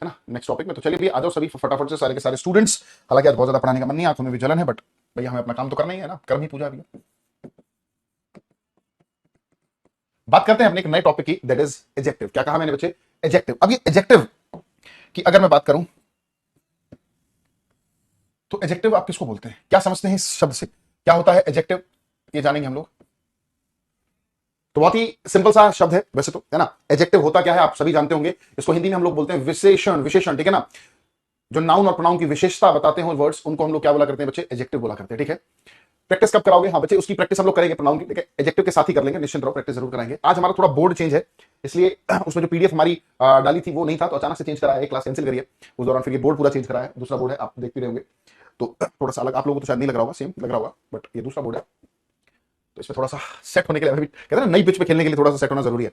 है ना, next topic में। तो चलिए भैया आ जाओ सभी फटाफट से, सारे के सारे स्टूडेंट्स। हालांकि आज बहुत ज्यादा पढ़ाने का मन नहीं, आंखों में भी जलन है, बट भैया हमें अपना काम तो करना ही है ना, कर्म ही पूजा भी है। बात करते हैं अपने एक नए टॉपिक की, दैट इज एडजेक्टिव। क्या कहा मैंने बच्चे? एडजेक्टिव। अब ये एडजेक्टिव की अगर मैं बात करूं तो एडजेक्टिव आप किसको बोलते हैं, क्या समझते हैं इस शब्द से, क्या होता है एडजेक्टिव, ये जानेंगे हम लोग। तो बहुत ही सिंपल सा शब्द है वैसे तो, है ना। एडजेक्टिव होता क्या है आप सभी जानते होंगे, इसको हिंदी में हम लोग बोलते हैं विशेषण। विशेषण, ठीक है ना। जो नाउन और प्रोनाउन की विशेषता बताते हैं वर्ड्स, उनको हम लोग क्या बोला करते हैं बच्चे? एडजेक्टिव बोला करते हैं, ठीक है। प्रैक्टिस कब कराओगे? हाँ बच्चे, उसकी प्रैक्टिस हम लोग करेंगे प्रोनाउन की, ठीक है। एडजेक्टिव के साथ ही कर लेंगे, निश्चिंत रहो, प्रैक्टिस जरूर कराएंगे। आज हमारा थोड़ा बोर्ड चेंज है, इसलिए उसमें जो पीडीएफ हमारी डाली थी वो नहीं था, तो अचानक से चेंज कराया है, क्लास कैंसिल करिए। उस दौरान फिर ये बोर्ड पूरा चेंज कराया है, दूसरा बोर्ड है, आप देख भी रहे होंगे। तो थोड़ा सा अलग आप लोगों को तो शायद नहीं लग रहा होगा, सेम लग रहा होगा, बट ये दूसरा बोर्ड है। तो इसमें थोड़ा सा सेट होने के लिए, अभी कहते हैं ना नई पिच पे खेलने के लिए थोड़ा सा सेट होना जरूरी है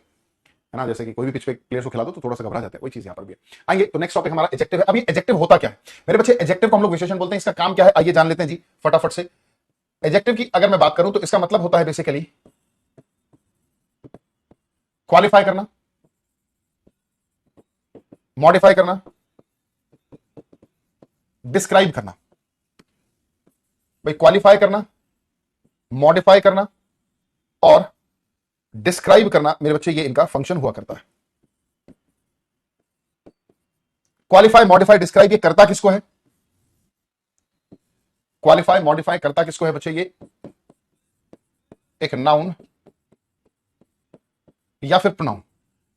ना। जैसे कि कोई भी पिच पे प्लेयर्स को खिला दो तो थोड़ा सा घबरा जाते हैं, वही चीज यहाँ पर भी है। आइए, तो नेक्स्ट टॉपिक हमारा एडजेक्टिव है। अब ये एडजेक्टिव होता क्या है मेरे बच्चे? एडजेक्टिव को हम लोग विशेषण बोलते हैं, इसका काम क्या है आइए जान लेते हैं जी फटाफट से। एडजेक्टिव की अगर मैं बात करूं तो इसका मतलब होता है बेसिकली क्वालिफाई करना, मॉडिफाई करना, डिस्क्राइब करना। भाई क्वालिफाई करना, मॉडिफाई करना और डिस्क्राइब करना मेरे बच्चे, ये इनका फंक्शन हुआ करता है। क्वालिफाई, मॉडिफाई, डिस्क्राइब, ये करता किसको है? क्वालिफाई, मॉडिफाई करता किसको है बच्चे? ये एक नाउन या फिर प्रोनाउन।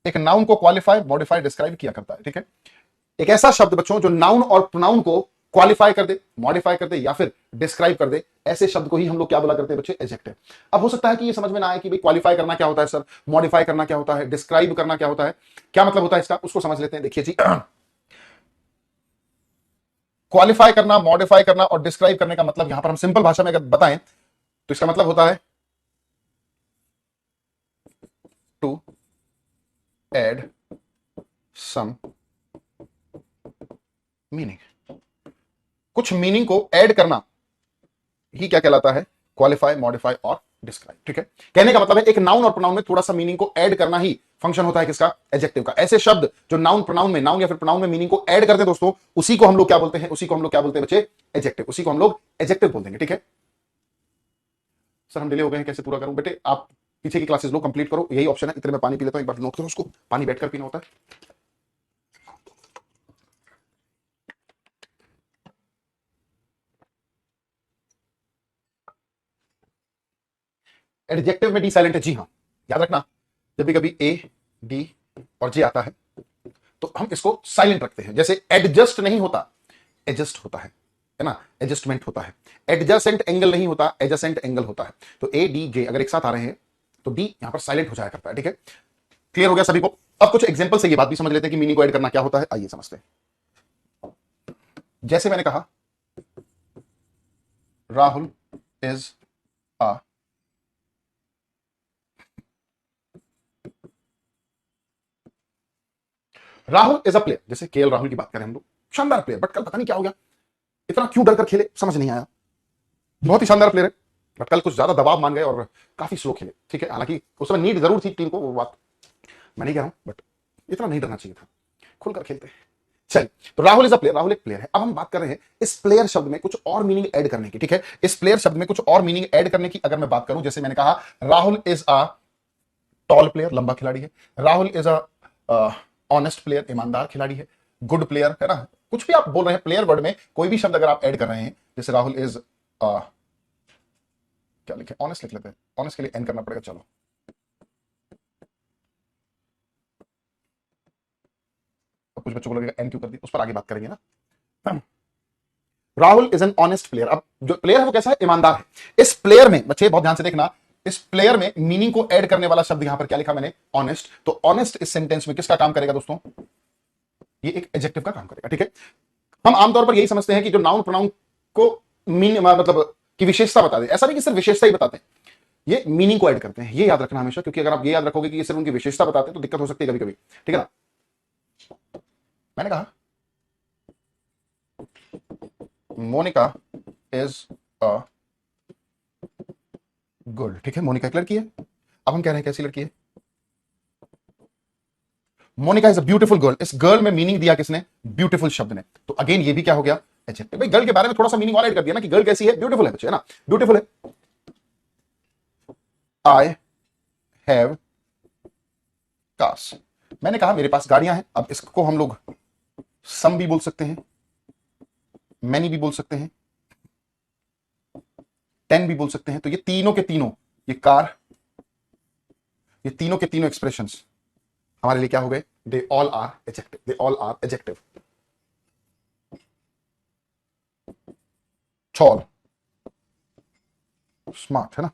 एक नाउन को क्वालिफाई, मॉडिफाई, डिस्क्राइब किया करता है, ठीक है। एक ऐसा शब्द बच्चों जो नाउन और प्रोनाउन को क्वालिफाई कर दे, मॉडिफाई कर दे या फिर डिस्क्राइब कर दे, ऐसे शब्द को ही हम लोग क्या बोला करते हैं बच्चे? एडजेक्टिव। अब हो सकता है कि ये समझ में ना आए कि भाई क्वालिफाई करना क्या होता है सर, मॉडिफाई करना क्या होता है, डिस्क्राइब करना क्या होता है, क्या मतलब होता है इसका, उसको समझ लेते हैं। देखिए जी, क्वालिफाई करना, मॉडिफाई करना और डिस्क्राइब करने का मतलब यहां पर हम सिंपल भाषा में अगर बताएं तो इसका मतलब होता है टू एड सम मीनिंग। कुछ मीनिंग को ऐड करना ही क्या कहलाता है? क्वालिफाई, मॉडिफाई और डिस्क्राइब, ठीक है। कहने का मतलब है एक नाउन और प्रोनाउन में थोड़ा सा मीनिंग को ऐड करना ही फंक्शन होता है किसका? एडजेक्टिव का। ऐसे शब्द जो नाउन प्रोनाउन में, नाउन या फिर प्रोनाउन में मीनिंग को ऐड करते हैं दोस्तों, उसी को हम लोग क्या बोलते हैं? उसी को हम लोग क्या बोलते हैं बच्चे? एडजेक्टिव। उसी को हम लोग एडजेक्टिव बोल देंगे, ठीक है। सर हम डिले हो गए हैं, कैसे पूरा करूं? बेटे आप पीछे की क्लासेस लो, कंप्लीट करो, यही ऑप्शन है। इतने में पानी पी लेता हूं, एक बार नोट करो उसको, पानी बैठकर पीना होता है। एडजेक्टिव में डी साइलेंट है, जी हाँ, याद रखना। जब भी कभी ए, डी और जे आता है तो हम इसको साइलेंट रखते हैं। जैसे एडजस्ट नहीं होता, एडजस्ट होता है ना, एडजस्टमेंट होता है। एडजसेंट एंगल नहीं होता, एडजसेंट एंगल होता है। तो ए डी जे अगर एक साथ आ रहे हैं तो डी यहां पर साइलेंट हो जाया करता है, ठीक है। क्लियर हो गया सभी को? अब कुछ एग्जांपल से ये बात भी समझ लेते हैं कि मीनिंग को ऐड करना क्या होता है। आइए समझते हैं। जैसे मैंने कहा Rahul is a, Rahul is a player. जैसे केएल राहुल की बात करें हम लोग, शानदार प्लेयर, बट कल पता नहीं क्या हो गया, इतना क्यों डर कर खेले समझ नहीं आया। बहुत ही शानदार प्लेयर है, बट कल कुछ ज्यादा दबाव मान गए और काफी स्लो खेले, ठीक है। हालांकि उस समय नीड जरूर थी टीम को, वो बात मैं नहीं कह रहा हूं, बट इतना नहीं डरना चाहिए था, खुलकर खेलते हैं। चलिए, तो Rahul is a player, Rahul एक प्लेयर है। अब हम बात कर रहे हैं इस प्लेयर शब्द में कुछ और मीनिंग ऐड करने की, ठीक है। इस प्लेयर शब्द में कुछ और मीनिंग ऐड करने की अगर मैं बात करूं, जैसे मैंने कहा Rahul is a tall player, लंबा खिलाड़ी है। Rahul is a honest player, ईमानदार खिलाड़ी है। गुड प्लेयर, है ना। कुछ भी आप बोल रहे हैं प्लेयर वर्ड में, कोई भी शब्द अगर आप ऐड कर रहे हैं, जैसे राहुल इज क्या लिखे, ऑनेस्ट लिख लेते हैं, ऑनेस्ट के लिए एन करना पड़ेगा, चलो। अब कुछ बच्चों को लगेगा एन क्यों कर दी, उस पर आगे बात करेंगे ना। Rahul is an honest player. अब जो प्लेयर है वो कैसा है? ईमानदार है। इस प्लेयर में बच्चे बहुत ध्यान से देखना, इस प्लेयर में मीनिंग को ऐड करने वाला शब्द यहां पर क्या लिखा मैंने? ऑनेस्ट। तो ऑनेस्ट इस सेंटेंस में किसका काम करेगा दोस्तों? ये एक एडजेक्टिव का काम करेगा, ठीक है। हम आमतौर पर यही समझते हैं कि जो नाउन प्रोनाउन को मीन मतलब की विशेषता बता दे, ऐसा नहीं कि सिर्फ विशेषता ही बताते हैं, ये मीनिंग को ऐड करते हैं। ये याद रखना हमेशा, क्योंकि अगर आप ये याद रखोगे कि ये सिर्फ उनकी विशेषता बताते हैं तो दिक्कत हो सकती है कभी कभी, ठीक है ना। मैंने कहा मोनिका इज अ गुड, ठीक है। मोनिका एक लड़की है। अब हम कह रहे हैं कैसी लड़की है? Monika is a beautiful girl, इस गर्ल में मीनिंग दिया किसने? ब्यूटीफुल शब्द ने। तो अगेन ये भी क्या हो गया? एडजेक्टिव। भाई गर्ल के बारे में थोड़ा सा मीनिंग और ऐड कर दिया ना कि गर्ल कैसी है? ब्यूटीफुल है बच्चे, है ना, ब्यूटीफुल है। आई हैव कार्स, मैंने कहा मेरे पास गाड़ियां हैं। अब इसको हम लोग सम भी बोल सकते हैं, मैनी भी बोल सकते हैं, 10 भी बोल सकते हैं। तो ये तीनों के तीनों, ये कार, ये तीनों के तीनों एक्सप्रेशंस हमारे लिए क्या हो गए? They all are adjective, they all are adjective. Tall, smart, है ना।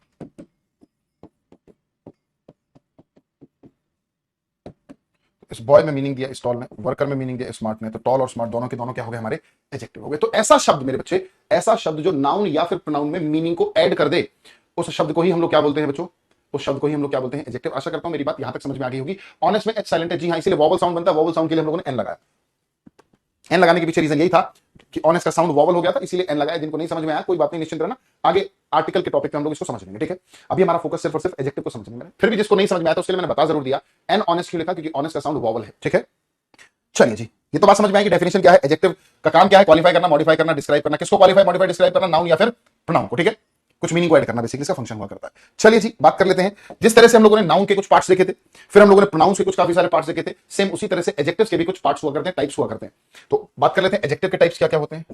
इस बॉय में मीनिंग दिया इस टॉल ने, वर्कर में मीनिंग दिया स्मार्ट ने, तो टॉल और स्मार्ट दोनों के दोनों क्या हो गए? हमारे एडजेक्टिव हो गए। तो ऐसा शब्द मेरे बच्चे, ऐसा शब्द जो नाउन या फिर प्रोनाउन में मीनिंग को ऐड कर दे, उस शब्द को ही हम लोग क्या बोलते हैं बच्चों? उस शब्द को ही हम लोग क्या बोलते हैं? एडजेक्टिव। आशा करता हूं मेरी बात यहां तक समझ में आ गई होगी। ऑनेस्ट में एच साइलेंट है, जी हाँ, इसलिए वॉवल साउंड बनता है, वॉवल साउंड के लिए हम लोगों ने एन लगाया। एन लगाने के पीछे रीजन यही था कि ऑनेस्ट का साउंड वॉवल हो गया था, इसीलिए एन लगाया। जिनको नहीं समझ में आया कोई बात नहीं, निश्चिंत रहना, आगे आर्टिकल के टॉपिक पे हम लोग इसको समझ लेंगे, ठीक है। अभी हमारा फोकस सिर्फ और सिर्फ एडजेक्टिव को समझने में है। फिर भी जिसको नहीं समझ में आया तो उसके लिए मैंने बता जरूर दिया, एन ऑनेस्ट क्यों लिखा? क्योंकि ऑनेस्ट का साउंड वॉवल है, ठीक है। चलिए जी, ये तो बात समझ में आई कि डेफिनेशन क्या है, एडजेक्टिव का काम क्या है? क्वालिफाई करना, मॉडिफाई करना, डिस्क्राइब करना। किसको क्वालिफाई, मॉडिफाई, डिस्क्राइब करना? नाउन या फिर प्रोनाउन को, ठीक है। कुछ मीनिंग को ऐड करना बेसिकली इसका फंक्शन हुआ करता है। चलिए जी, बात कर लेते हैं। जिस तरह से हम लोगों ने नाउन के कुछ पार्ट्स देखे थे, फिर हम लोगों ने प्रोनाउंस के कुछ काफी सारे पार्ट्स देखे थे, सेम उसी तरह से एडजेक्टिव्स के भी कुछ पार्ट्स हुआ करते हैं, टाइप्स हुआ करते हैं। तो बात कर लेते हैं एडजेक्टिव के टाइप्स क्या क्या होते हैं।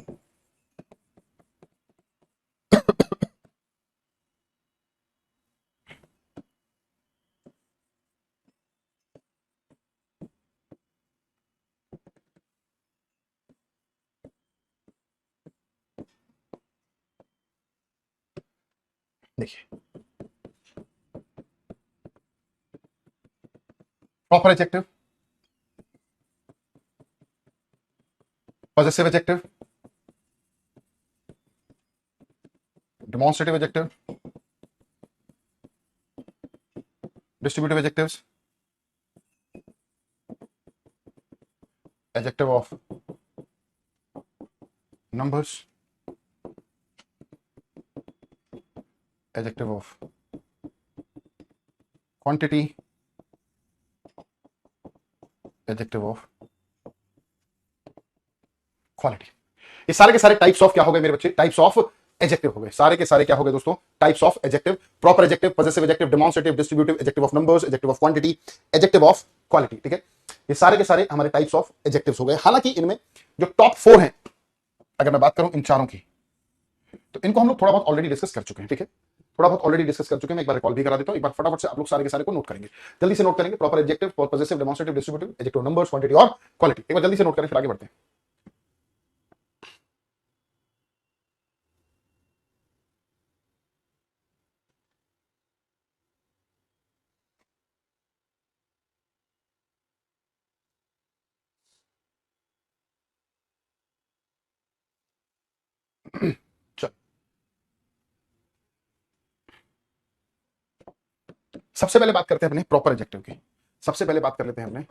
देखिए, proper adjective, possessive adjective, demonstrative adjective, distributive adjectives, adjective of numbers, adjective of quantity, adjective of quality. ये सारे के सारे टाइप्स ऑफ क्या हो गए मेरे बच्चे? टाइप्स ऑफ एडजेक्टिव हो गए। सारे के सारे क्या हो गए दोस्तों? Types of adjective. Proper adjective, possessive adjective, demonstrative, distributive, adjective of numbers, adjective of quantity, adjective of quality, ठीक है। ये सारे के सारे हमारे टाइप्स ऑफ एडजेक्टिव्स हो गए। हालांकि इनमें जो टॉप 4 हैं, अगर मैं बात करूं इन चारों की, तो इनको हम लोग थोड़ा बहुत ऑलरेडी डिस्कस कर चुके हैं, ठीक है। थोड़ा बहुत ऑलरेडी डिस्कस कर चुके हैं। मैं एक बार रिकॉल भी करा देता हूं, एक बार फटाफट से आप लोग सारे के सारे को नोट करेंगे, जल्दी से नोट करेंगे। Proper adjective, possessive, demonstrative, distributive, adjective numbers, quantity और क्वालिटी। एक बार जल्दी से नोट करें, फिर आगे बढ़ते हैं। चल, सबसे पहले बात करते हैं अपने प्रॉपर एडजेक्टिव की। सबसे पहले बात कर लेते हैं अपने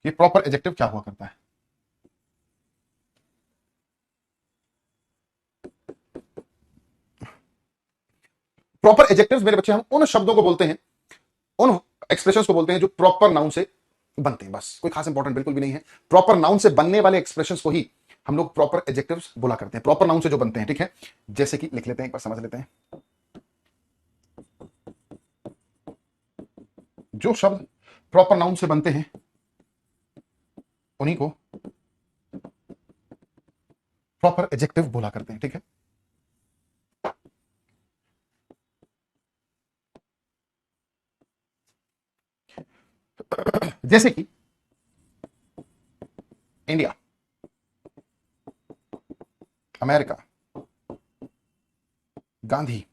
ये प्रॉपर एडजेक्टिव क्या हुआ करता है। प्रॉपर एडजेक्टिव्स मेरे बच्चे हम उन शब्दों को बोलते हैं, उन एक्सप्रेशंस को बोलते हैं जो प्रॉपर नाउन से बनते हैं। बस कोई खास इंपॉर्टेंट बिल्कुल भी नहीं है। प्रॉपर नाउन से बनने वाले एक्सप्रेशंस को ही हम लोग प्रॉपर एडजेक्टिव्स बोला करते हैं, प्रॉपर नाउन से जो बनते हैं, ठीक है। जैसे कि लिख लेते हैं, एक बार समझ लेते हैं। जो शब्द प्रॉपर नाउन से बनते हैं उन्हीं को प्रॉपर एडजेक्टिव बोला करते हैं, ठीक है। जैसे कि इंडिया, अमेरिका, गांधी,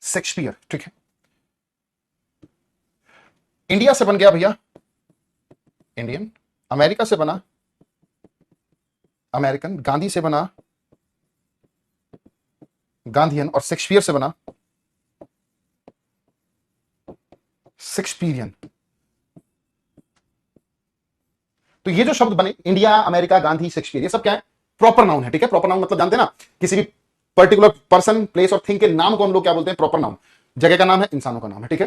शेक्सपियर, ठीक है। इंडिया से बन गया भैया इंडियन, अमेरिका से बना अमेरिकन, गांधी से बना गांधीयन, और शेक्सपियर से बना शेक्सपियरियन। तो ये जो शब्द बने, इंडिया, अमेरिका, गांधी, शेक्सपियर, ये सब क्या है? प्रॉपर नाउन है। ठीक है, प्रॉपर नाउन मतलब जानते हैं ना, किसी भी पर्टिकुलर पर्सन, प्लेस और थिंग के नाम को हम लोग क्या बोलते हैं? Proper noun. जगह का नाम है, इंसानों का नाम है। ठीक है,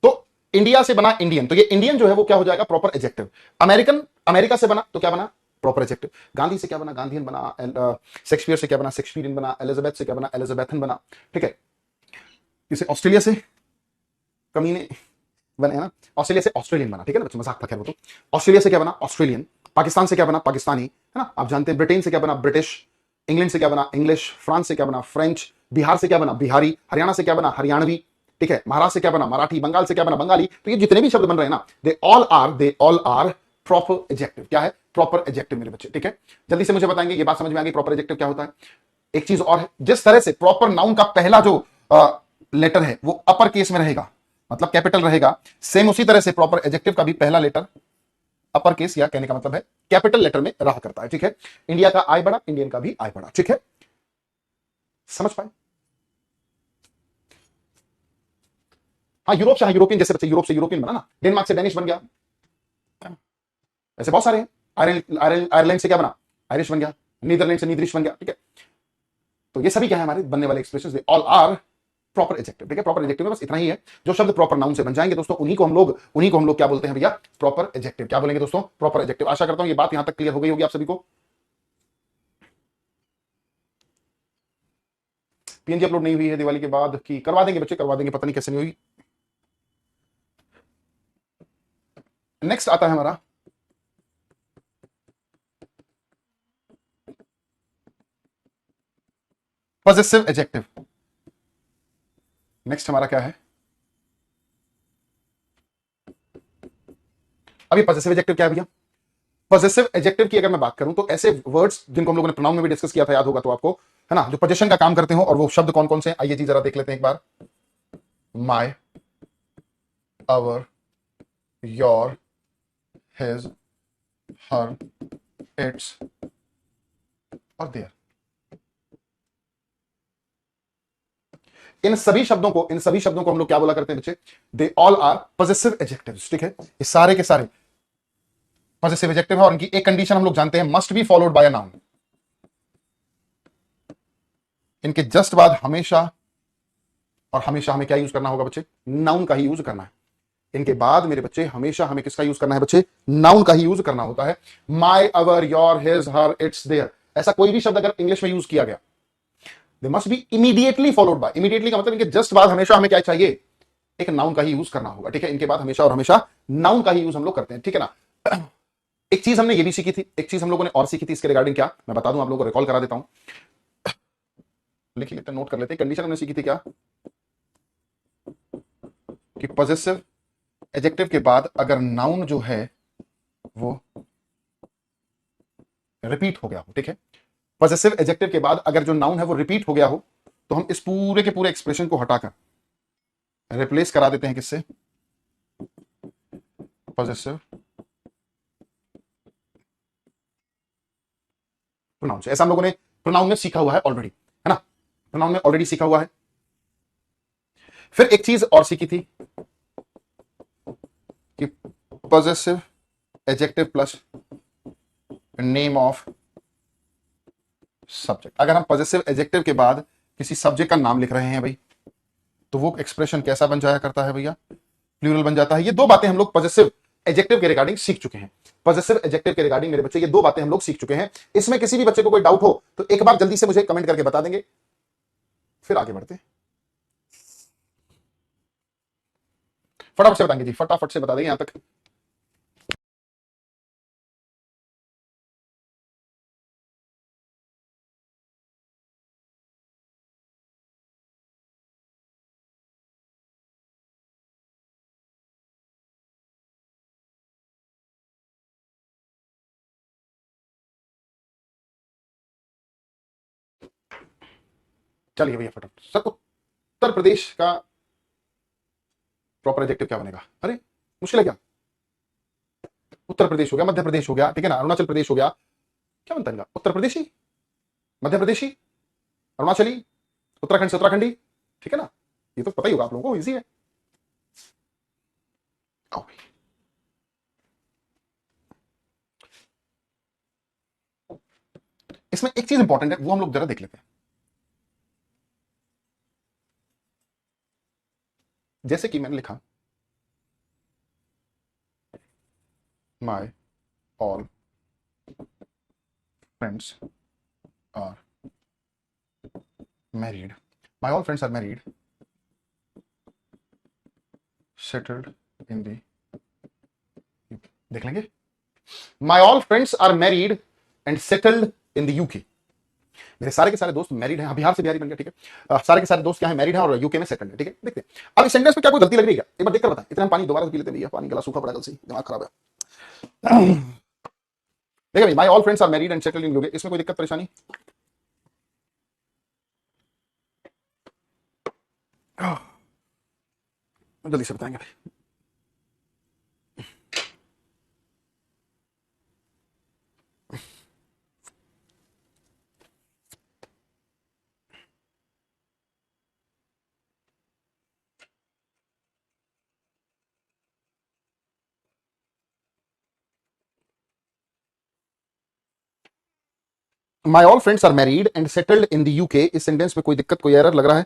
तो इंडिया से बना इंडियन, तो ये इंडियन जो है वो क्या हो जाएगा? Proper adjective. अमेरिकन, अमेरिका से बना तो क्या बना? Proper adjective. गांधी से क्या बना? गांधीयन बना। शेक्सपियर से क्या बना? शेक्सपियरियन बना। एलिजाबेथ से क्या बना? एलिजाबेथन बना। ठीक है, इसे ऑस्ट्रेलिया से कमीने बने है ना, ऑस्ट्रेलिया से ऑस्ट्रेलियन बना। ठीक है ना बच्चों, मजाक था खैर वो तो। ऑस्ट्रेलिया से क्या बना? ऑस्ट्रेलियन। पाकिस्तान से क्या बना? पाकिस्तानी, है ना, आप जानते हैं। ब्रिटेन से क्या बना? ब्रिटिश। इंग्लैंड से क्या बना? इंग्लिश। फ्रांस से क्या बना? फ्रेंच। बिहार से क्या बना? बिहारी। हरियाणा से क्या बना? हरियाणवी। ठीक है, महाराष्ट्र से क्या बना? मराठी। बंगाल से क्या बना? बंगाली। तो ये जितने भी शब्द बन रहे हैं ना, they all are proper adjective. क्या है? प्रॉपर एडजेक्टिव मेरे बच्चे। ठीक है, जल्दी से मुझे बताएंगे, ये बात समझ में आ गई प्रॉपर एडजेक्टिव क्या होता है? एक चीज और है, जिस तरह से प्रॉपर नाउन का पहला जो लेटर है वो अपर केस में रहेगा, मतलब कैपिटल रहेगा, सेम उसी तरह से प्रॉपर एडजेक्टिव का भी पहला लेटर अपर केस, या कहने का मतलब है कैपिटल लेटर में रहा करता है। ठीक है, इंडिया का आई बड़ा, इंडियन का भी आई बड़ा। ठीक है, समझ पाए? हाँ, यूरोप से, हाँ यूरोपियन, जैसे बच्चे यूरोप से यूरोपियन बना ना, डेनमार्क से डेनिश बन गया, ऐसे बहुत सारे हैं। आयरलैंड से क्या बना? आयरिश बन गया। नीदरलैंड से नीदरिश बन गया। ठीक है, तो ये सभी क्या है हमारे बनने वाले expressions, they all are proper adjective. ठीक है, प्रॉपर एडजेक्टिव में बस इतना ही है, जो शब्द प्रॉपर नाउन से बन जाएंगे दोस्तों, उन्हीं को हम लोग क्या बोलते हैं भैया? Proper adjective. क्या बोलेंगे दोस्तों? Proper adjective. आशा करता हूं ये बात यहां तक क्लियर हो गई होगी आप सभी को। पीएनजी अपलोड नहीं हुई है दिवाली के बाद की, करवा देंगे बच्चे, करवा देंगे, पता नहीं कैसे नहीं हुई। नेक्स्ट आता है हमारा पॉजेसिव एडजेक्टिव। नेक्स्ट हमारा क्या है? अभी पॉजेसिव एडजेक्टिव क्या है भैया? पॉजेसिव एडजेक्टिव की अगर मैं बात करूं तो ऐसे वर्ड्स जिनको हम लोगों ने प्रोनाउन में भी डिस्कस किया था, याद होगा तो आपको, है ना, जो पोजीशन का काम करते हो, और वो शब्द कौन कौन से हैं आइए जी जरा देख लेते हैं एक बार। My, our, your, his, her, its और देयर। इन सभी शब्दों को हम लोग क्या बोला करते हैं बच्चे? They all are possessive adjectives. ठीक है, ये सारे के सारे पॉजेसिव एडजेक्टिव है, और इनकी एक कंडीशन हम लोग जानते हैं, must be followed by a noun. इनके जस्ट बाद हमेशा और हमेशा हमें क्या यूज करना होगा बच्चे? नाउन का ही यूज करना है। इनके बाद मेरे बच्चे हमेशा हमें किसका यूज करना है बच्चे? नाउन का ही यूज करना होता है। My, our, your, his, her, its, their, ऐसा कोई भी शब्द अगर इंग्लिश में यूज किया गया, they must be immediately followed by. Immediately का मतलब इनके जस्ट बाद हमेशा हमें क्या चाहिए? एक नाउन का ही यूज करना होगा। ठीक है, इनके बाद हमेशा और हमेशा नाउन का ही यूज हम लोग करते हैं। ठीक है ना, एक चीज हमने ये भी सीखी थी, एक चीज हम लोगों ने और सीखी थी इसके रिगार्डिंग, क्या मैं बता दूं आप लोगों को, रिकॉल करा देता हूं, लिख लेते हैं, नोट कर लेते हैं। कंडीशन हमने सीखी थी क्या? कि पॉजेसिव एडजेक्टिव के बाद अगर नाउन जो है वो रिपीट हो गया हो। ठीक है, पॉजेसिव एडजेक्टिव के बाद अगर जो नाउन है वो रिपीट हो गया हो, तो हम इस पूरे के पूरे एक्सप्रेशन को हटाकर रिप्लेस करा देते हैं किससे? पॉजेसिव प्रोनाउन से। ऐसा हम लोगों ने प्रोनाउन में सीखा हुआ है ऑलरेडी, है ना, प्रोनाउन में ऑलरेडी सीखा हुआ है। फिर एक चीज और सीखी थी कि possessive adjective plus name of subject. अगर हम पॉजेसिव एडजेक्टिव के बाद किसी सब्जेक्ट का नाम लिख रहे हैं भाई, तो वो एक्सप्रेशन कैसा बन जाया करता है भैया? प्लूरल बन जाता है। ये दो बातें हम लोग पॉजेसिव एडजेक्टिव के रिगार्डिंग सीख चुके हैं। पॉजेसिव एडजेक्टिव के रिगार्डिंग मेरे बच्चे ये दो बातें हम लोग सीख चुके हैं। इसमें किसी भी बच्चे को कोई डाउट हो तो एक बार जल्दी से मुझे कमेंट करके बता देंगे, फिर आगे बढ़ते हैं। फटाफट से बताएंगे जी, फटाफट से बता देंगे यहां तक। चलिए भैया फटाफट सर, उत्तर प्रदेश का प्रॉपर एडजेक्टिव क्या बनेगा? अरे मुश्किल है क्या? उत्तर प्रदेश हो गया, मध्य प्रदेश हो गया, ठीक है ना, अरुणाचल प्रदेश हो गया, क्या बनता है इनका? उत्तर प्रदेशी, मध्य प्रदेशी, अरुणाचली, उत्तराखंड से उत्तराखंडी, ठीक है ना, ये तो पता ही होगा आप लोगों को, इजी है। आओ भाई, इसमें एक चीज इंपॉर्टेंट है, वो हम लोग जरा देख लेते हैं। जैसे कि मैंने लिखा my all friends are married, my all friends are married, settled in the, देख लेंगे। My all friends are married and settled in the UK. मेरे सारे के सारे दोस्त मैरिड हैं, बिहार से बिहारी बन गया, ठीक है। सारे के सारे दोस्त क्या है, मैरिड हैं और यूके में सेटल्ड है, ठीक है। देखते हैं अब इस सेंटेंस में क्या कोई गलती लग रही है, एक बार देखकर बताएं। इतना हम पानी दोबारा से पी लेते हैं भैया, पानी गला सूखा पड़ा, कल से दिमाग खराब है। देखिए भाई, my all friends are married and settled in UK, इसमें कोई दिक्कत परेशानी? जल्दी से बताएंगे भाई। My all friends are married and settled in the UK, इस सेंटेंस में कोई दिक्कत, कोई एरर लग रहा है?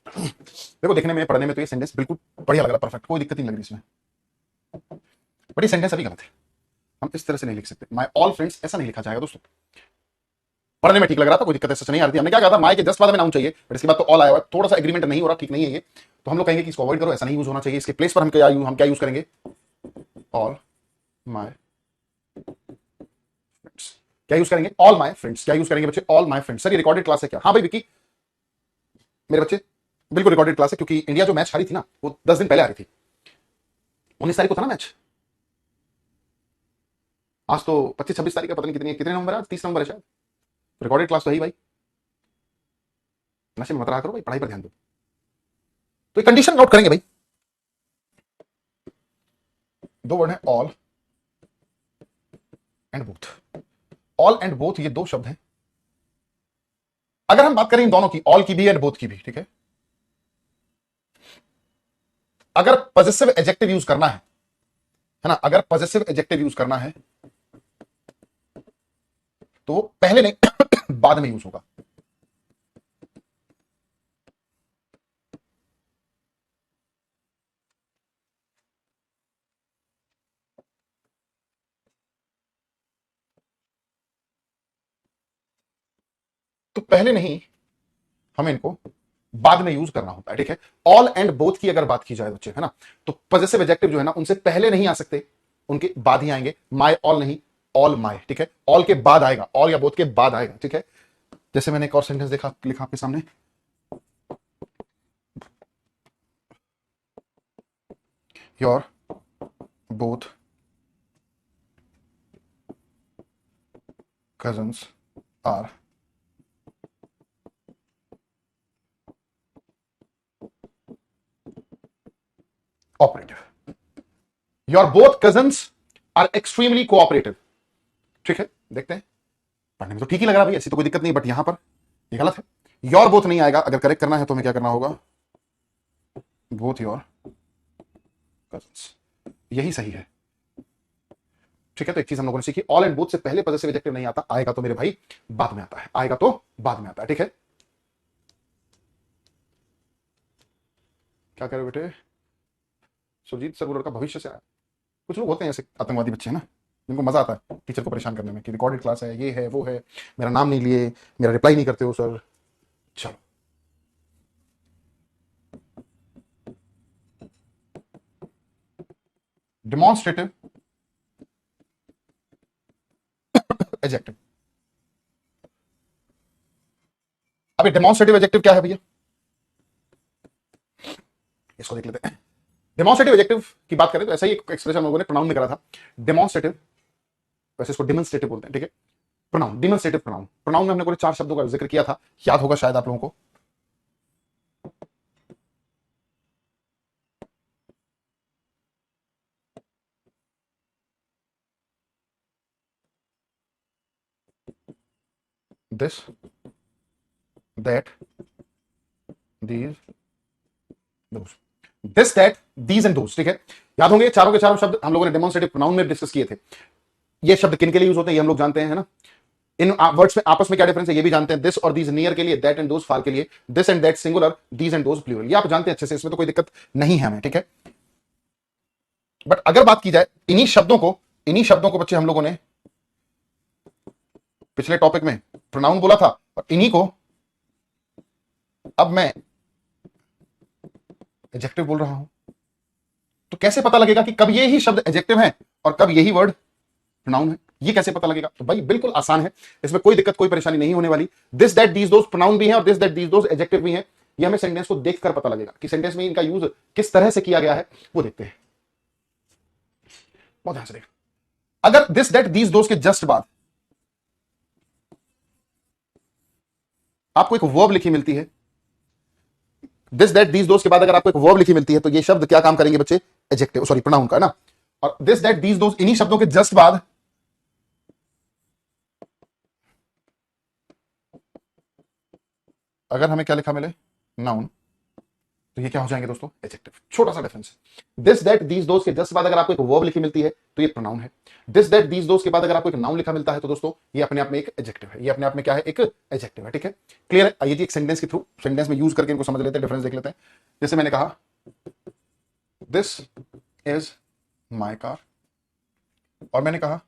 देखो देखने में, पढ़ने में तो ये सेंटेंस बिल्कुल बढ़िया लग रहा है, परफेक्ट, कोई दिक्कत नहीं लग रही इसमें, बट ये सेंटेंस अभी गलत है। हम इस तरह से नहीं लिख सकते, माई ऑल फ्रेंड्स ऐसा नहीं लिखा जाएगा दोस्तों। पढ़ने में ठीक लग रहा था, कोई दिक्कत ऐसा नहीं आ रही थी। हमने क्या कहा था, माई के जस्ट बाद में नाउन चाहिए, बट इसके बाद तो ऑल आया हुआ, थोड़ा सा एग्रीमेंट नहीं हो रहा, ठीक नहीं है ये, तो हम लोग कहेंगे कि इसको अवॉइड करो, ऐसा नहीं यूज होना चाहिए। इसके प्लेस पर हम क्या यूज करेंगे, ऑल माई फ्रेंड्स। क्या यूज करेंगे, ऑल माई फ्रेंड्स। क्या यूज करेंगे बच्चे, ऑल माई फ्रेंड्स। सर ये रिकॉर्डेड क्लास है क्या? हाँ भाई विकी, मेरे बच्चे बिल्कुल रिकॉर्डेड क्लास है, क्योंकि इंडिया जो मैच हारी थी ना, वो 10 दिन पहले आ रही थी, 19 तारीख को था ना मैच। आज तो 25-26 तारीख का, पता नहीं कितने कितने नंबर है आज, 30 नंबर है शायद। रिकॉर्डेड क्लास तो है ही भाई, नशे में मत रहा करो भाई, पढ़ाई पर ध्यान दो। तो कंडीशन नोट करेंगे भाई, दो वर्ड है all and both. All and both ये दो शब्द हैं। अगर हम बात करें इन दोनों की, ऑल की भी एंड बोथ की भी, ठीक है। अगर पॉजिटिव एडजेक्टिव यूज करना है ना, अगर पॉजिटिव एडजेक्टिव यूज करना है तो वो पहले नहीं बाद में यूज होगा। तो पहले नहीं, हमें इनको बाद में यूज करना होता है, ठीक है। ऑल एंड बोथ की अगर बात की जाए बच्चे, है ना, तो पॉजिटिव एडजेक्टिव जो है ना, उनसे पहले नहीं आ सकते, उनके बाद ही आएंगे। माय ऑल नहीं, ऑल माय, ठीक है। ऑल के बाद आएगा, ऑल या बोथ के बाद आएगा, ठीक है। जैसे मैंने एक और सेंटेंस देखा, लिखा आपके सामने, your both cousins are cooperative. Your both cousins are extremely cooperative. ठीक है, देखते हैं। पढ़ने में तो ठीक ही लग रहा है भाई, ऐसी तो कोई दिक्कत नहीं, बट यहां पर ये गलत है। योर बोथ नहीं आएगा, अगर करेक्ट करना है तो हमें क्या करना होगा, बोथ योर कजन्स, यही सही है, ठीक है। तो एक चीज हम लोगों ने सीखी, ऑल एंड बोथ से पहले पॉजिटिव एडजेक्टिव नहीं आता, आएगा तो मेरे भाई बाद में आता है, आएगा तो बाद में आता है, ठीक है। क्या कह रहे हो बेटे, सुरजीत सर वो लड़का भविष्य से आया। कुछ लोग होते हैं ऐसे आतंकवादी बच्चे, है ना, जिनको मजा आता है टीचर को परेशान करने में, कि रिकॉर्डेड क्लास है, ये है वो है, मेरा नाम नहीं लिए, मेरा रिप्लाई नहीं करते हो सर। चलो, डेमोन्स्ट्रेटिव एडजेक्टिव। अभी डेमोन्स्ट्रेटिव एडजेक्टिव क्या है भैया, इसको देख लेते हैं। डेमोन्स्ट्रेटिव एडजेक्टिव की बात करें तो ऐसा ही एक एक्सप्रेशन लोगों ने प्रोनाउन में करा था, डेमोन्स्ट्रेटिव, वैसे इसको डिमोन्स्ट्रेटिव बोलते हैं, ठीक है। Pronoun, demonstrative pronoun. प्रोनाउन में हमने पूरे 4 शब्दों का जिक्र किया था, याद होगा शायद आप लोगों को। This, that, these, those. This that these and those, ठीक है। याद होंगे चारों के चारों शब्द हम लोगों ने डेमोन्स्ट्रेटिव प्रोनाउन में डिस्कस किए थे। ये शब्द किन के लिए यूज होते हैं ये हम लोग जानते हैं, है ना। इन वर्ड्स में आपस में क्या डिफरेंस है ये भी जानते हैं। दिस और दीज नियर के लिए, दैट एंड दोज फार के लिए, this and that singular, these and those plural, ये आप जानते हैं अच्छे से, इसमें तो कोई दिक्कत नहीं है हमें, ठीक है। बट अगर बात की जाए इन्हीं शब्दों को बच्चे हम लोगों ने पिछले टॉपिक में प्रोनाउन बोला था, और इन्हीं को अब मैं एडजेक्टिव बोल रहा हूं। तो कैसे पता लगेगा कि कब ये ही शब्द एडजेक्टिव है और कब यही वर्ड प्रोनाउन है, ये कैसे पता लगेगा? तो भाई बिल्कुल आसान है, इसमें कोई दिक्कत कोई परेशानी नहीं होने वाली। This that these those pronoun भी है और this that these those adjective भी है। ये हमें सेंटेंस को देखकर पता लगेगा कि सेंटेंस में इनका यूज किस तरह से किया गया है, वो देखते हैं। बहुत ध्यान से देखो। अगर दिस दैट दीज दोज के जस्ट बाद आपको एक वर्ब लिखी मिलती है, दिस दैट दीज दोज के बाद अगर आपको एक वर्ब लिखी मिलती है, तो ये शब्द क्या काम करेंगे बच्चे? एडजेक्टिव, सॉरी प्रोनाउन का, है ना। और दिस दैट दीज दोज इन्हीं शब्दों के जस्ट बाद अगर हमें क्या लिखा मिले? नाउन, तो ये क्या हो जाएंगे दोस्तों? एडजेक्टिव। छोटा सा डिफरेंस है। दिस दैट दीज दोज के जस्ट बाद अगर आपको एक वर्ब लिखी मिलती है तो ये प्रोनाउन है। दिस दैट दीज दोज के बाद अगर आपको एक नाउन लिखा मिलता है तो दोस्तों ये अपने आप में एक एडजेक्टिव है। ये अपने आप में क्या है? एक एडजेक्टिव है, ठीक है। क्लियर है? आइए जी एक सेंटेंस के थ्रू, सेंटेंस में यूज करके इनको समझ लेते हैं, डिफरेंस देख लेते हैं। जैसे मैंने कहा दिस इज माई कार, और मैंने कहा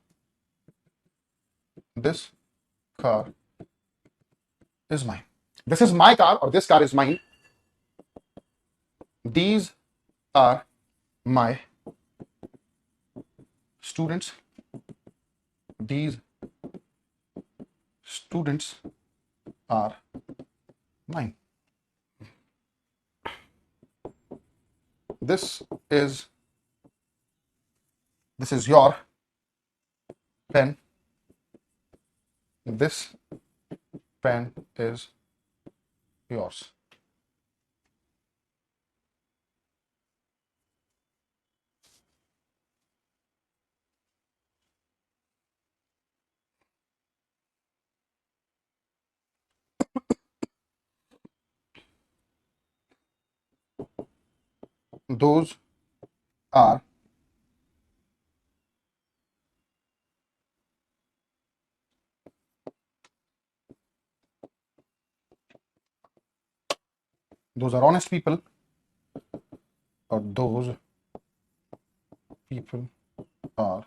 this car is mine. This is my car और this car is mine. These are my students. These students are mine. This is your pen. This pen is yours. Those are honest people, or those people are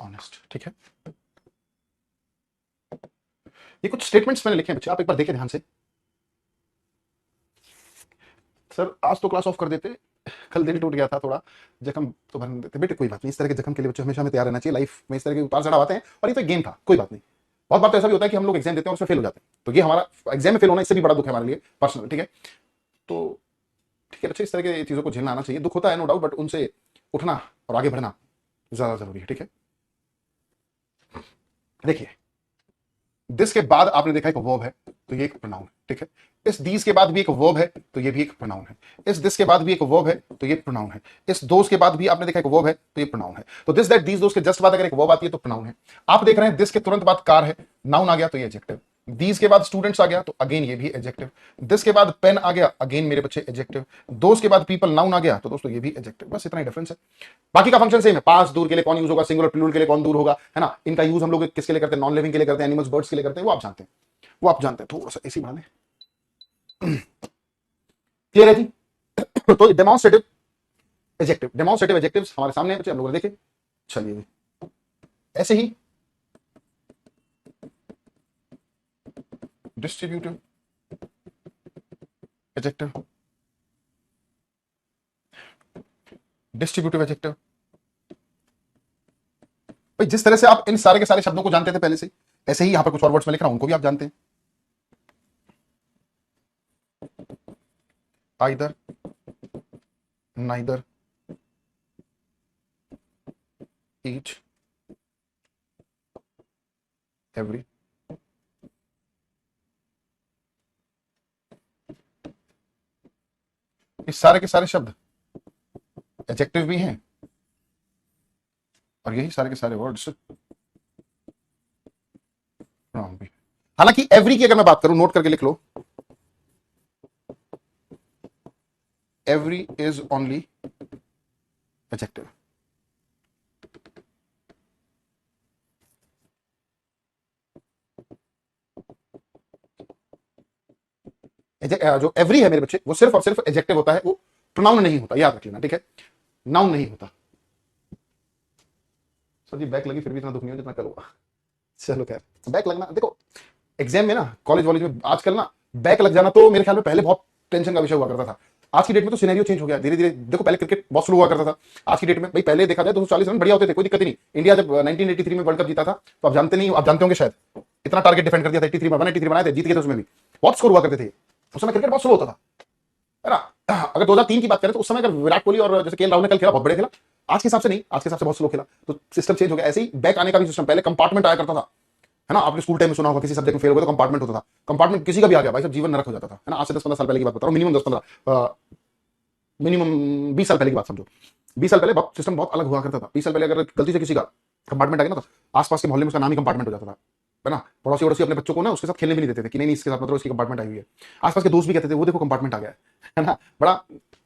honest, ठीक है। ये कुछ statements मैंने लिखे हैं बच्चे, आप एक बार देखें ध्यान से। सर आज तो क्लास ऑफ कर देते, कल दिल टूट गया था, थोड़ा जख्म तो भर देते। बेटे कोई बात नहीं, इस तरह के जख्म के लिए बच्चे हमेशा हमें तैयार रहना चाहिए। लाइफ में इस तरह के उतार चढ़ाव आते हैं और ये तो गेम था, कोई बात नहीं। बहुत बार तो ऐसा भी होता है कि हम लोग एग्जाम देते हैं और उसमें फेल हो जाते हैं, तो ये हमारा एग्जाम में फेल होना इससे भी बड़ा दुख है हमारे लिए पर्सनल, ठीक है। तो ठीक है बच्चे, इस तरह की चीजों को झेलना आना चाहिए। दुख होता है नो डाउट, बट उनसे उठना और आगे बढ़ना ज्यादा जरूरी है, ठीक है। देखिए दिस के बाद आपने देखा एक वर्ब है तो ये एक प्रोनाउन है, ठीक है। इस दीज के बाद भी एक वर्ब है तो ये भी एक प्रोनाउन है। इस दिस के बाद भी एक वर्ब है तो ये प्रोनाउन है। इस दोस के बाद भी आपने देखा एक वर्ब है तो ये प्रोनाउन है। तो दिस दैट दीज दोस के जस्ट बाद अगर एक वर्ब आती है तो प्रोनाउन है। आप देख रहे हैं दिस के तुरंत बाद कार है, नाउन आ गया तो ये एडजेक्टिव। दीज के बाद स्टूडेंट्स आ गया तो अगेन ये भी एडजेक्टिव। दिस के बाद पेन आ गया, अगेन मेरे बच्चे एडजेक्टिव। दोस्त के बाद पीपल नाउन आ गया तो दोस्तों ये भी एडजेक्टिव। बस इतना ही डिफरेंस है, बाकी का फंक्शन सेम है। पास दूर के लिए कौन यूज होगा, सिंगुलर प्लूरल के लिए कौन दूर होगा, है ना। इनका यूज हम लोग किसके लिए करते हैं? नॉन लिविंग के लिए करते हैं, एनिमल्स बर्ड्स के लिए करते हैं, वो आप जानते हैं, वो आप जानते हैं। थोड़ा सा इसी बढ़ा लें। क्लियर है जी? तो डेमोन्स्ट्रेटिव एडजेक्टिव्स हमारे सामने बच्चे, हम लोग देखें। चलिए ऐसे ही डिस्ट्रीब्यूटिव एडजेक्टिव, भाई जिस तरह से आप इन सारे के सारे शब्दों को जानते थे पहले से, ऐसे ही यहां पर कुछ और वर्ड्स में लिख रहा हूं, उनको भी आप जानते हैं। आइदर, नाइदर, ईच, एवरी, इस सारे के सारे शब्द एडजेक्टिव भी हैं और यही सारे के सारे वर्ड्स प्रोनाउन भी। हालांकि एवरी की अगर मैं बात करूं, नोट करके लिख लो, every is only adjective. जो एवरी है मेरे बच्चे, वो सिर्फ और सिर्फ एडजेक्टिव होता है, वो प्रोनाउन नहीं होता, याद रख लेना, ठीक है? नाउन नहीं होता। सर जी बैक लगी फिर भी इतना दुख नहीं हो जितना कल हुआ। चलो खैर, बैक लगना देखो एग्जाम में ना, कॉलेज वॉलेज में आजकल ना बैक लग जाना तो मेरे ख्याल में पहले बहुत टेंशन का विषय हुआ करता था। आज की डेट में तो सिनेरियो चेंज हो गया धीरे धीरे। देखो पहले क्रिकेट बहुत स्लो हुआ करता था, आज की डेट में भाई पहले देखा जाए 240 रन बढ़िया होते थे, कोई दिक्कत ही नहीं। इंडिया जब 1983 में वर्ल्ड कप जीता था, तो आप जानते नहीं, आप जानते होंगे शायद, इतना टारगेट डिफेंड कर दिया था 83 में, 183 बनाए थे, जीत गए थे उसमें भी। बहुत स्कोर हुआ करते थे उस समय, क्रिकेट बहुत स्लो होता था, है ना? अगर 2003 की बात करें तो उस समय अगर विराट कोहली और जैसे केएल राहुल ने कल खेला, बहुत बढ़िया खेला। आज के हिसाब से नहीं, आज के हिसाब से बहुत स्लो खेला, तो सिस्टम चेंज हो गया। ऐसे ही बैक आने का भी सिस्टम, पहले कंपार्टमेंट आया करता था, है ना? आपने स्कूल टाइम में सुना होगा, किसी सब्जेक्ट में फेल हो गए तो कंपार्टमेंट होता था। कंपार्टमेंट किसी का भी आ गया भाई सब जीवन नरक हो जाता था, है ना? आज से 10-15 साल पहले की बात बता रहा हूँ, मिनिमम 10-15, मिनिमम 20 साल पहले की बात समझो। 20 साल पहले सिस्टम बहुत अलग हुआ करता था। 20 साल पहले अगर गलती से किसी का कंपार्टमेंट आ गया ना, तो आसपास के मोहल्ले में उसका नाम ही कंपार्टमेंट हो जाता था, है ना? पड़ोसी वड़ोसी अपने बच्चों को ना उसके साथ खेलने भी नहीं देते थे कि नहीं नहीं इसके साथ मतलब इसकी कंपार्टमेंट आई हुई है। आसपास के दोस्त भी कहते थे वो देखो कंपार्टमेंट आ गया है ना? बड़ा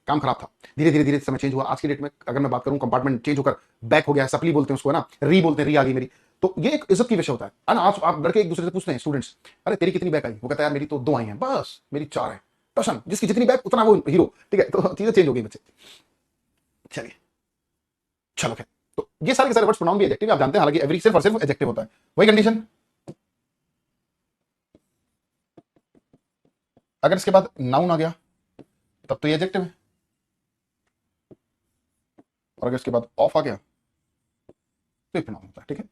काम खराब था। धीरे धीरे धीरे समय चेंज हुआ। आज की डेट में अगर मैं बात करूं, कंपार्टमेंट चेंज होकर बैक हो गया है, सप्ली बोलते हैं उसको, है ना? री बोलते हैं, री आ गई मेरी। तो ये एक इज्जत की विषय होता है ना? आज आप लड़के एक दूसरे से पूछते हैं, स्टूडेंट्स, अरे तेरी कितनी बैक आई? वो कहता है यार मेरी तो 2 आई हैं, बस मेरी 4 है। टशन, जिसकी जितनी बैक उतना वो हीरो, ठीक है? तो चीजें चेंज हो गई बच्चे। चलिए, चलो खैर, तो ये सारे के सारे वर्ड्स प्रोनाउन भी एडजेक्टिव आप जानते हैं, हालांकि एवरी सिर्फ और सिर्फ एडजेक्टिव होता है। वही कंडीशन, अगर इसके बाद नाउन आ गया तब तो ये एडजेक्टिव है, और अगर इसके बाद ऑफ आ गया तो ये प्रोनाउन होता है, ठीक है?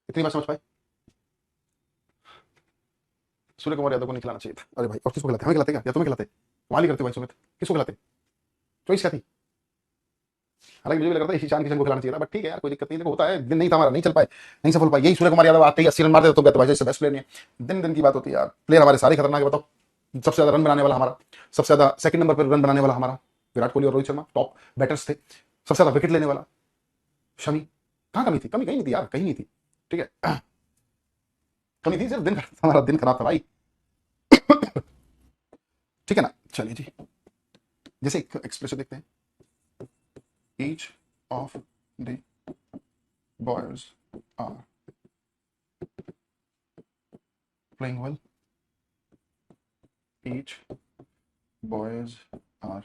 इतनी बात समझ पाए? सूर्य कुमार यादव को नहीं खिलाना चाहिए था। अरे भाई, और किसको खिलाते? हमें खिलाते क्या, या तुम्हें खिलाते? कमाल ही करते भाई सुमित, किसको खिलाते? चॉइस क्या थी? हालांकि मुझे भी लग रहा था ईशान किशन को खिलाना चाहिए था, बट ठीक है यार, कोई दिक्कत नहीं। देखो होता है, दिन नहीं था हमारा, नहीं चल पाए, नहीं सफल पाए। यही सूर्य कुमार यादव आते ही 80 रन मार देते तो कहते भाई इससे बेस्ट प्लेयर नहीं है। दिन दिन की बात होती है यार, प्लेयर हमारे सारे खतरनाक है। बताओ, सबसे ज्यादा रन बनाने वाला हमारा, सबसे ज्यादा सेकंड नंबर पर रन बनाने वाला हमारा विराट कोहली और रोहित शर्मा टॉप बैटर्स थे। सबसे ज्यादा विकेट लेने वाला शमी। कहाँ कमी थी? कमी कहीं नहीं थी यार, कहीं नहीं थी, ठीक है? कमी थी सिर्फ दिन, हमारा दिन खराब था भाई, ठीक है ना? चलिए जी, जैसे एक एक्सप्रेशन देखते हैं, each of the boys are playing well, each boys are,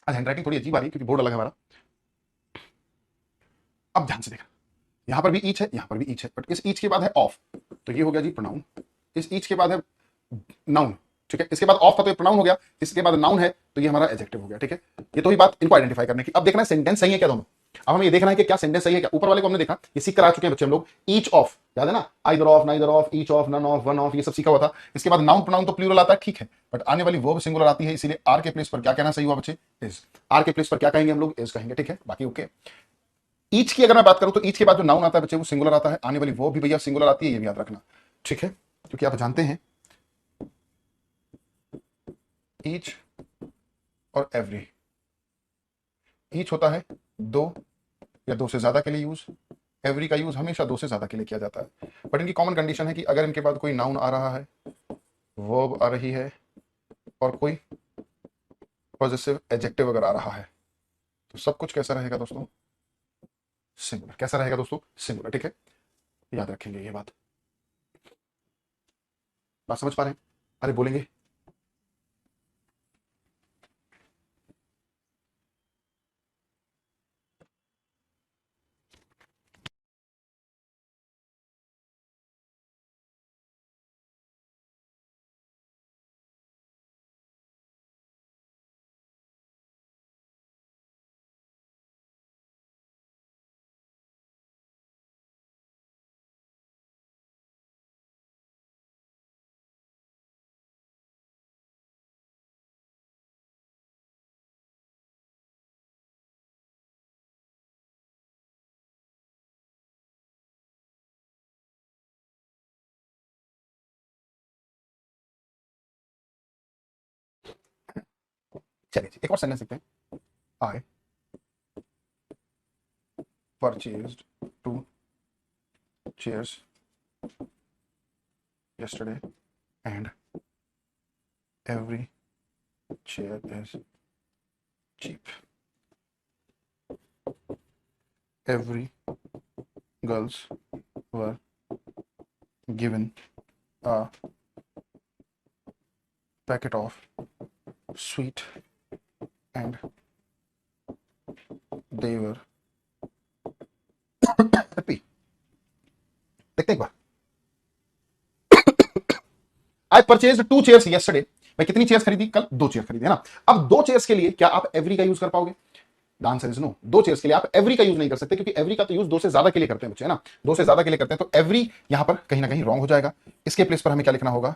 आज हैंडराइटिंग थोड़ी अजीब आ रही है क्योंकि बोर्ड अलग है हमारा। अब ध्यान से देखना, यहां पर भी ईच है, यहां पर भी ईच है, बट इस ईच के बाद है ऑफ, तो ये हो गया जी प्रोनाउन। इस ईच के बाद है नाउन, ठीक है? इसके बाद ऑफ था तो ये प्रोनाउन हो गया, इसके बाद नाउन है तो ये हमारा एडजेक्टिव हो गया, ठीक है? ये तो ही बात इनको आइडेंटिफाई करने की। अब देखना है सेंटेंस सही है क्या दोनों। अब हमें ये देखना है कि क्या सेंटेंस सही है क्या। ऊपर वाले को हमने देखा, ये सीख कर आ चुके हैं बच्चे हम लोग। ईच ऑफ याद है ना, either of, neither of, each of, none of, one of, ये सब सीखा हुआ था। इसके बाद नाउन प्रोनाउन तो प्लूरल आता है, ठीक है, बट आने वाली वर्ब सिंगुलर आती है, इसीलिए आर के प्लेस पर क्या कहना सही हुआ बच्चे? इज। आर के प्लेस पर क्या कहेंगे हम लोग? इज कहेंगे, ठीक है? बाकी ओके। ईच की अगर मैं बात करूं तो ईच के बाद जो नाउन आता है बच्चे वो सिंगुलर आता है, आने वाली वर्ब भी भैया सिंगुलर आती है, ये भी याद रखना, ठीक है? क्योंकि आप जानते हैं ईच और एवरी, ईच होता है 2 या 2 से ज्यादा के लिए यूज, एवरी का यूज हमेशा 2 से ज्यादा के लिए किया जाता है। बट इनकी कॉमन कंडीशन है कि अगर इनके बाद कोई नाउन आ रहा है, वर्ब आ रही है, और कोई पॉजिटिव एडजेक्टिव अगर आ रहा है, तो सब कुछ कैसा रहेगा दोस्तों? सिंगुलर। कैसा रहेगा दोस्तों? सिंगुलर, ठीक है? याद रखेंगे ये बात। बात समझ पा रहे हैं? अरे बोलेंगे। चलिए एक और सेंटेंस देखते हैं। आई purchased 2 chairs yesterday and every chair is cheap. Every girls were given a packet of sweet and they were happy. देखते एक बार. I purchased 2 chairs yesterday. मैं कितनी चेयर्स खरीदी? कल 2 चेयर खरीदी, है ना. अब 2 चेयर्स के लिए क्या आप एवरी का यूज कर पाओगे? The answer is no. 2 chairs के लिए आप एवरी का यूज नहीं कर सकते, क्योंकि एवरी का तो यूज 2 से ज्यादा के लिए करते हैं बच्चे, है ना. 2 से ज्यादा के लिए करते हैं, तो एवरी यहां पर कहीं ना कहीं रॉन्ग हो जाएगा. इसके प्लेस पर हमें क्या लिखना होगा?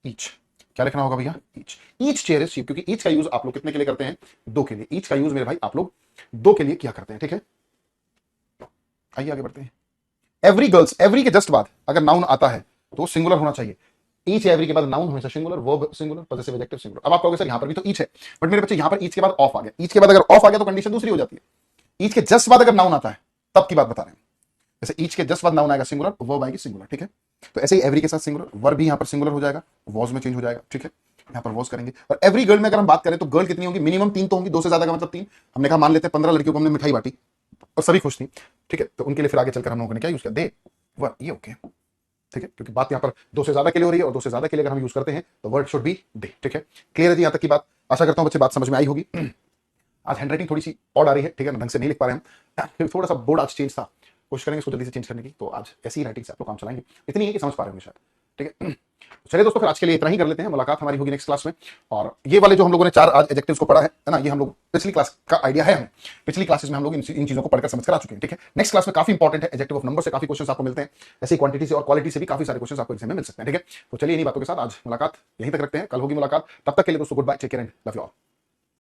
ईच. क्या लिखना होगा भैया? Each. Each chair is cheap, क्योंकि ईच का यूज आप लोग कितने के लिए करते हैं? 2 के लिए. ईच का यूज मेरे भाई आप लोग 2 के लिए किया करते हैं, ठीक है. आइए आगे बढ़ते हैं. एवरी गर्ल्स, एवरी के जस्ट बाद अगर नाउन आता है तो सिंगुलर होना चाहिए. ईच एवरी के बाद नाउन हमेशा singular, verb singular, possessive adjective singular. अब आप कहोगे सर यहां पर भी तो ईच है, बट मेरे बच्चे यहां पर ईच के बाद ऑफ आ गया. ईच के बाद अगर ऑफ आ गया तो कंडीशन दूसरी हो जाती है. ईच के जस्ट बाद अगर नाउन आता है तब की बात बता रहे हैं. जैसे ईच के जस्ट बाद नाउन आएगा सिंगुलर, वर्ब आएगी सिंगुलर, ठीक है. तो ऐसे ही एवरी के साथ सिंगुलर, वर्ब भी यहां पर सिंगुलर हो जाएगा, वॉज में चेंज हो जाएगा, ठीक है. यहां पर वॉज करेंगे. और एवरी गर्ल में अगर हम बात करें तो गर्ल कितनी होंगी? मिनिमम 3 तो होंगी. 2 से ज्यादा का मतलब 3. हमने कहा मान लेते हैं 15 लड़कियों को हमने मिठाई बांटी और सभी खुश थी, ठीक है. तो उनके लिए फिर आगे चलकर हम लोगों ने क्या यूज किया? दे वर. ये ओके, ठीक है, क्योंकि बात यहां पर 2 से ज्यादा के लिए हो रही है और 2 से ज्यादा के लिए अगर हम यूज करते हैं तो वर्ड शुड बी दे, ठीक है. क्लियर है जी यहां तक की बात? आशा करता हूं बच्चे बात समझ में आई होगी. आज हैंडराइटिंग थोड़ी सी ऑड आ रही है, ठीक है ना, ढंग से नहीं लिख पा रहे हम. थोड़ा सा बोर्ड आज चेंज था, कोशिश करेंगे इसको जल्दी से चेंज करने की. तो आज ऐसी राइटिंग से आप लोग काम चलाएंगे. इतनी है कि समझ पा रहे होंगे शायद, ठीक है. चलिए दोस्तों, फिर आज के लिए इतना ही कर लेते हैं. मुलाकात हमारी होगी नेक्स्ट क्लास में. और ये वाले जो हम लोगों ने 4 आज एडजेक्टिव्स को पढ़ा है ना, ये हम लोग पिछली क्लास का आइडिया है. हमें पिछली क्लासेस में हम लोग इन चीजों को पढ़कर समझ कर आ चुके हैं, ठीक है. नेक्स्ट क्लास में काफी इंपॉर्टेंट है. एडजेक्टिव ऑफ नंबर से काफी क्वेश्चन आपको मिलते हैं, ऐसे ही क्वांटिटी से और क्वालिटी से भी काफी सारे क्वेश्चन आपको एग्जाम में मिल सकते हैं, ठीक है. तो चलिए इन्हीं बातों के साथ आज मुलाकात यहीं तक रखते हैं. कल होगी मुलाकात. तब तक के लिए दोस्तों good bye, take care and love you all.